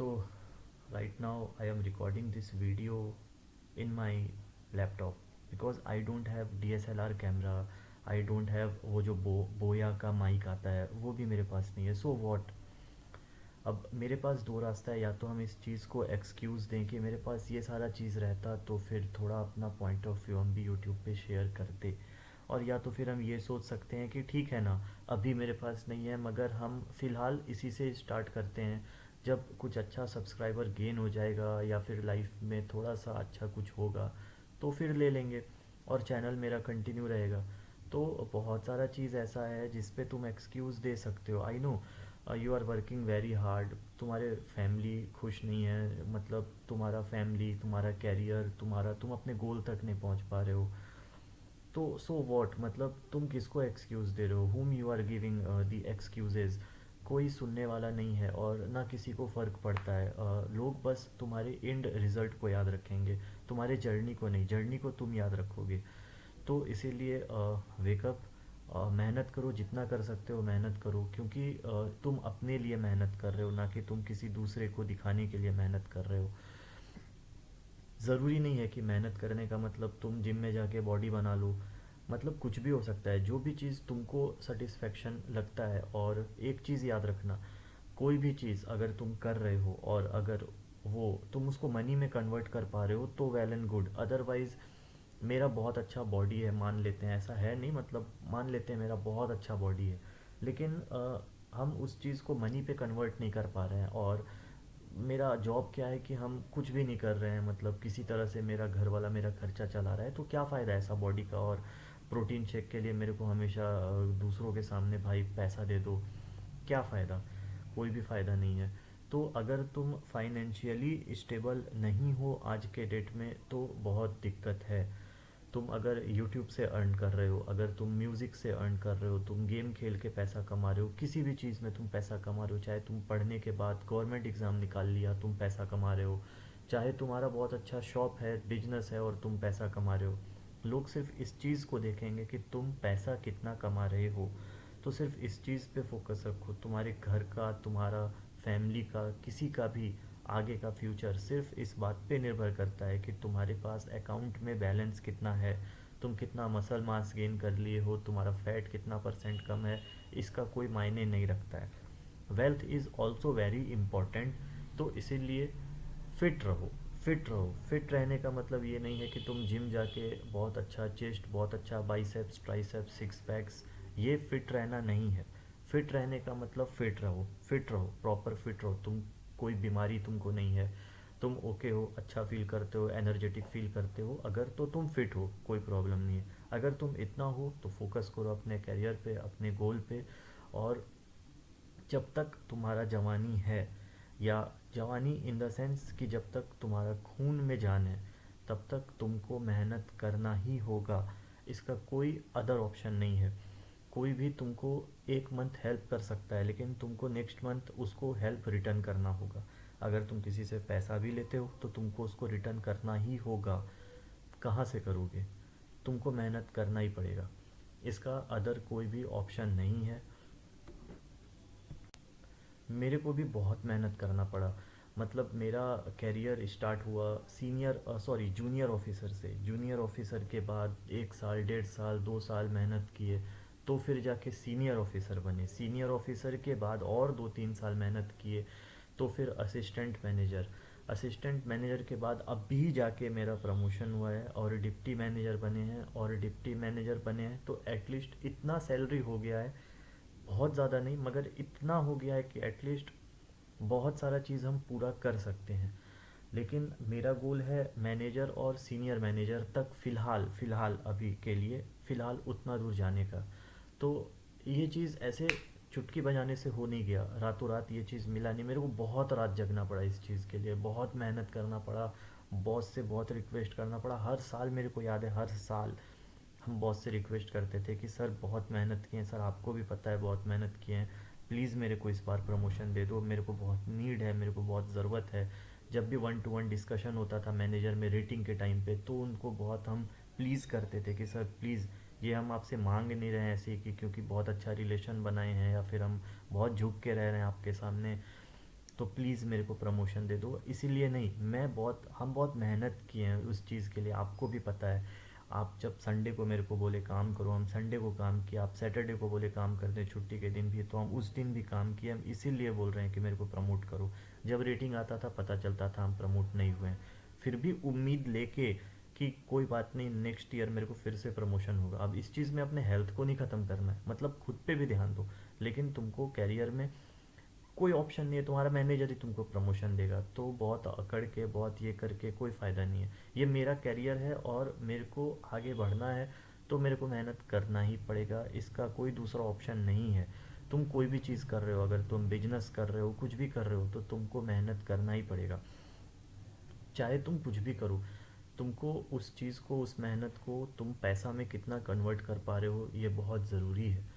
So right now I am recording this video in my laptop because I don't have DSLR camera. I don't have वो जो बोया का mic आता है वो भी मेरे पास नहीं है. So what? अब मेरे पास दो रास्ता है. या तो हम इस चीज़ को एक्सक्यूज़ दें कि मेरे पास ये सारा चीज़ रहता तो फिर थोड़ा अपना पॉइंट ऑफ व्यू हम भी यूट्यूब पे शेयर करते. और या तो फिर हम ये सोच सकते हैं कि ठीक है ना, अभी मेरे पास नहीं है मगर हम फ़िलहाल इसी से स्टार्ट करते हैं. जब कुछ अच्छा सब्सक्राइबर गेन हो जाएगा या फिर लाइफ में थोड़ा सा अच्छा कुछ होगा तो फिर ले लेंगे और चैनल मेरा कंटिन्यू रहेगा. तो बहुत सारा चीज़ ऐसा है जिस पे तुम एक्सक्यूज़ दे सकते हो. I know you are working very hard. तुम्हारे फैमिली खुश नहीं है, मतलब तुम्हारा फैमिली, तुम्हारा कैरियर, तुम अपने गोल तक नहीं पहुंच पा रहे हो. तो सो वॉट, मतलब तुम किसको एक्सक्यूज़ दे रहे हो? Hmm you are giving the excuses? कोई सुनने वाला नहीं है और ना किसी को फ़र्क पड़ता है. लोग बस तुम्हारे एंड रिज़ल्ट को याद रखेंगे, तुम्हारे जर्नी को नहीं. जर्नी को तुम याद रखोगे. तो इसीलिए वेकअप, मेहनत करो, जितना कर सकते हो मेहनत करो, क्योंकि तुम अपने लिए मेहनत कर रहे हो, ना कि तुम किसी दूसरे को दिखाने के लिए मेहनत कर रहे हो. ज़रूरी नहीं है कि मेहनत करने का मतलब तुम जिम में जाके बॉडी बना लो. मतलब कुछ भी हो सकता है, जो भी चीज़ तुमको सेटिस्फेक्शन लगता है. और एक चीज़ याद रखना, कोई भी चीज़ अगर तुम कर रहे हो और अगर वो तुम उसको मनी में कन्वर्ट कर पा रहे हो तो वेल एंड गुड. अदरवाइज़ मेरा बहुत अच्छा बॉडी है, मान लेते हैं, ऐसा है नहीं, मतलब मान लेते हैं मेरा बहुत अच्छा बॉडी है, लेकिन हम उस चीज़ को मनी पे कन्वर्ट नहीं कर पा रहे हैं. और मेरा जॉब क्या है कि हम कुछ भी नहीं कर रहे हैं, मतलब किसी तरह से मेरा घर वाला मेरा खर्चा चला रहा है. तो क्या फ़ायदा ऐसा बॉडी का? और प्रोटीन शेक के लिए मेरे को हमेशा दूसरों के सामने भाई पैसा दे दो, क्या फ़ायदा? कोई भी फ़ायदा नहीं है. तो अगर तुम फाइनेंशियली स्टेबल नहीं हो आज के डेट में तो बहुत दिक्कत है. तुम अगर यूट्यूब से अर्न कर रहे हो, अगर तुम म्यूज़िक से अर्न कर रहे हो, तुम गेम खेल के पैसा कमा रहे हो, किसी भी चीज़ में तुम पैसा कमा रहे हो, चाहे तुम पढ़ने के बाद गवर्नमेंट एग्ज़ाम निकाल लिया तुम पैसा कमा रहे हो, चाहे तुम्हारा बहुत अच्छा शॉप है, बिजनेस है और तुम पैसा कमा रहे हो, लोग सिर्फ इस चीज़ को देखेंगे कि तुम पैसा कितना कमा रहे हो. तो सिर्फ इस चीज़ पे फोकस रखो. तुम्हारे घर का, तुम्हारा फैमिली का, किसी का भी आगे का फ्यूचर सिर्फ इस बात पे निर्भर करता है कि तुम्हारे पास अकाउंट में बैलेंस कितना है, तुम कितना मसल मास गेन कर लिए हो, तुम्हारा फैट कितना परसेंट कम है. इसका कोई मायने नहीं रखता है. Wealth is also very important. तो इसीलिए फिट रहो. फिट रहो. फिट रहने का मतलब ये नहीं है कि तुम जिम जाके बहुत अच्छा चेस्ट, बहुत अच्छा बाइसेप्स, ट्राइसेप्स, सिक्स पैक्स, ये फिट रहना नहीं है. फिट रहने का मतलब फिट रहो. फिट रहो, प्रॉपर फिट रहो. तुम, कोई बीमारी तुमको नहीं है, तुम ओके हो, अच्छा फील करते हो, एनर्जेटिक फील करते हो, अगर तो तुम फिट हो कोई प्रॉब्लम नहीं है. अगर तुम इतना हो तो फोकस करो अपने करियर पे, अपने गोल पे. और जब तक तुम्हारा जवानी है, या जवानी इन द सेंस कि जब तक तुम्हारा खून में जान है, तब तक तुमको मेहनत करना ही होगा. इसका कोई अदर ऑप्शन नहीं है. कोई भी तुमको एक मंथ हेल्प कर सकता है, लेकिन तुमको नेक्स्ट मंथ उसको हेल्प रिटर्न करना होगा. अगर तुम किसी से पैसा भी लेते हो तो तुमको उसको रिटर्न करना ही होगा. कहाँ से करोगे? तुमको मेहनत करना ही पड़ेगा. इसका अदर कोई भी ऑप्शन नहीं है. मेरे को भी बहुत मेहनत करना पड़ा. मतलब मेरा कैरियर स्टार्ट हुआ सीनियर, सॉरी, जूनियर ऑफिसर से. जूनियर ऑफिसर के बाद 1 साल, 1.5 साल, 2 साल मेहनत किए तो फिर जाके सीनियर ऑफिसर बने. सीनियर ऑफिसर के बाद और 2-3 साल मेहनत किए तो फिर असिस्टेंट मैनेजर. असिस्टेंट मैनेजर के बाद अभी जाके मेरा प्रमोशन हुआ है और डिप्टी मैनेजर बने हैं. और डिप्टी मैनेजर बने हैं तो एटलीस्ट इतना सैलरी हो गया है, बहुत ज़्यादा नहीं मगर इतना हो गया है कि एटलीस्ट बहुत सारा चीज़ हम पूरा कर सकते हैं. लेकिन मेरा गोल है मैनेजर और सीनियर मैनेजर तक, फ़िलहाल फ़िलहाल अभी के लिए फ़िलहाल उतना दूर जाने का. तो ये चीज़ ऐसे चुटकी बजाने से हो नहीं गया, रातों रात ये चीज़ मिला नहीं. मेरे को बहुत रात जगना पड़ा इस चीज़ के लिए, बहुत मेहनत करना पड़ा, बॉस से बहुत रिक्वेस्ट करना पड़ा. हर साल मेरे को याद है, हर साल हम बॉस से रिक्वेस्ट करते थे कि सर बहुत मेहनत किए हैं, सर आपको भी पता है बहुत मेहनत किए हैं, प्लीज़ मेरे को इस बार प्रमोशन दे दो, मेरे को बहुत नीड है, मेरे को बहुत ज़रूरत है. जब भी 1-to-1 डिस्कशन होता था मैनेजर में रेटिंग के टाइम पे तो उनको बहुत हम प्लीज़ करते थे कि सर प्लीज़, ये हम आपसे मांग नहीं रहे हैं ऐसे कि क्योंकि बहुत अच्छा रिलेशन बनाए हैं या फिर हम बहुत झुक के रह रहे हैं आपके सामने. तो प्लीज़ मेरे को प्रमोशन दे दो। इसीलिए नहीं, हम बहुत मेहनत किए हैं उस चीज़ के लिए, आपको भी पता है। आप जब संडे को मेरे को बोले काम करो, हम संडे को काम किया। आप सैटरडे को बोले काम करते हैं छुट्टी के दिन भी, तो हम उस दिन भी काम किए। हम इसीलिए बोल रहे हैं कि मेरे को प्रमोट करो। जब रेटिंग आता था पता चलता था हम प्रमोट नहीं हुए हैं, फिर भी उम्मीद लेके कि कोई बात नहीं, नेक्स्ट ईयर मेरे को फिर से प्रमोशन होगा। अब इस चीज़ में अपने हेल्थ को नहीं ख़त्म करना है, मतलब खुद पे भी ध्यान दो। लेकिन तुमको कैरियर में कोई ऑप्शन नहीं है, तुम्हारा मैनेजर ही तुमको प्रमोशन देगा, तो बहुत अकड़ के बहुत ये करके कोई फ़ायदा नहीं है। ये मेरा कैरियर है और मेरे को आगे बढ़ना है, तो मेरे को मेहनत करना ही पड़ेगा, इसका कोई दूसरा ऑप्शन नहीं है। तुम कोई भी चीज़ कर रहे हो, अगर तुम बिजनेस कर रहे हो, कुछ भी कर रहे हो, तो तुमको मेहनत करना ही पड़ेगा। चाहे तुम कुछ भी करो, तुमको उस चीज़ को, उस मेहनत को तुम पैसा में कितना कन्वर्ट कर पा रहे हो, ये बहुत ज़रूरी है।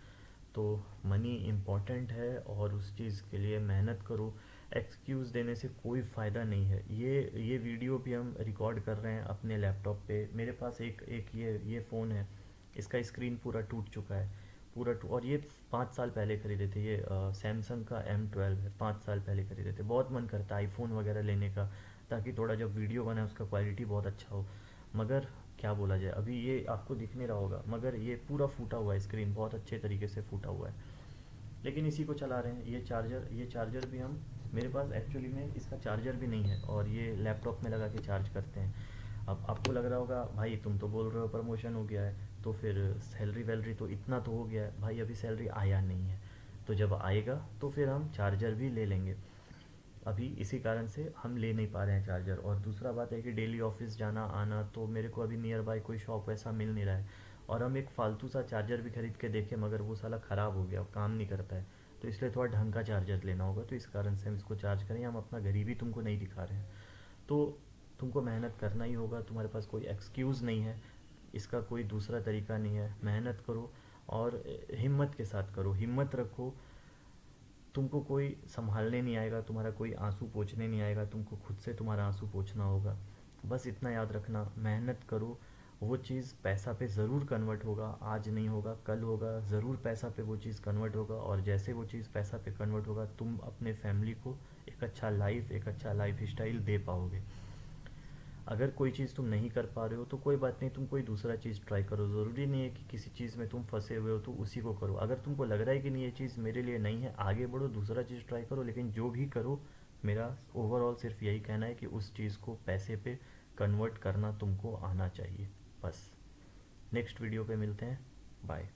तो मनी इम्पॉर्टेंट है और उस चीज़ के लिए मेहनत करो। एक्सक्यूज़ देने से कोई फ़ायदा नहीं है। ये वीडियो भी हम रिकॉर्ड कर रहे हैं अपने लैपटॉप पे। मेरे पास एक एक ये फ़ोन है, इसका स्क्रीन पूरा टूट चुका है, और ये 5 साल पहले ख़रीदे थे। ये सैमसंग का M12 है, 5 साल पहले ख़रीदे थे। बहुत मन करता है आईफोन वगैरह लेने का, ताकि थोड़ा जब वीडियो बनाए उसका क्वालिटी बहुत अच्छा हो। मगर क्या बोला जाए, अभी ये आपको दिख नहीं रहा होगा, मगर ये पूरा फूटा हुआ है, स्क्रीन बहुत अच्छे तरीके से फूटा हुआ है। लेकिन इसी को चला रहे हैं। ये चार्जर भी हम, मेरे पास एक्चुअली में इसका चार्जर भी नहीं है, और ये लैपटॉप में लगा के चार्ज करते हैं। अब आपको लग रहा होगा भाई तुम तो बोल रहे हो प्रमोशन हो गया है, तो फिर सैलरी वैलरी तो इतना तो हो गया है। भाई अभी सैलरी आया नहीं है, तो जब आएगा तो फिर हम चार्जर भी ले लेंगे। अभी इसी कारण से हम ले नहीं पा रहे हैं चार्जर। और दूसरा बात है कि डेली ऑफिस जाना आना, तो मेरे को अभी नियर बाय कोई शॉप वैसा मिल नहीं रहा है। और हम एक फ़ालतू सा चार्जर भी खरीद के देखे, मगर वो साला ख़राब हो गया, काम नहीं करता है। तो इसलिए थोड़ा ढंग का चार्जर लेना होगा, तो इस कारण से हम इसको चार्ज करें। हम अपना गरीबी तुमको नहीं दिखा रहे हैं, तो तुमको मेहनत करना ही होगा। तुम्हारे पास कोई एक्सक्यूज़ नहीं है, इसका कोई दूसरा तरीका नहीं है। मेहनत करो और हिम्मत के साथ करो, हिम्मत रखो। तुमको कोई संभालने नहीं आएगा, तुम्हारा कोई आंसू पोंछने नहीं आएगा, तुमको खुद से तुम्हारा आंसू पोंछना होगा। बस इतना याद रखना, मेहनत करो। वो चीज़ पैसा पे ज़रूर कन्वर्ट होगा, आज नहीं होगा कल होगा, ज़रूर पैसा पे वो चीज़ कन्वर्ट होगा। और जैसे वो चीज़ पैसा पे कन्वर्ट होगा, तुम अपने फैमिली को एक अच्छा लाइफ स्टाइल दे पाओगे। अगर कोई चीज़ तुम नहीं कर पा रहे हो तो कोई बात नहीं, तुम कोई दूसरा चीज़ ट्राई करो। ज़रूरी नहीं है कि किसी चीज़ में तुम फंसे हुए हो तो उसी को करो। अगर तुमको लग रहा है कि नहीं ये चीज़ मेरे लिए नहीं है, आगे बढ़ो, दूसरा चीज़ ट्राई करो। लेकिन जो भी करो, मेरा ओवरऑल सिर्फ यही कहना है कि उस चीज़ को पैसे पे कन्वर्ट करना तुमको आना चाहिए। बस नेक्स्ट वीडियो पे मिलते हैं, बाय।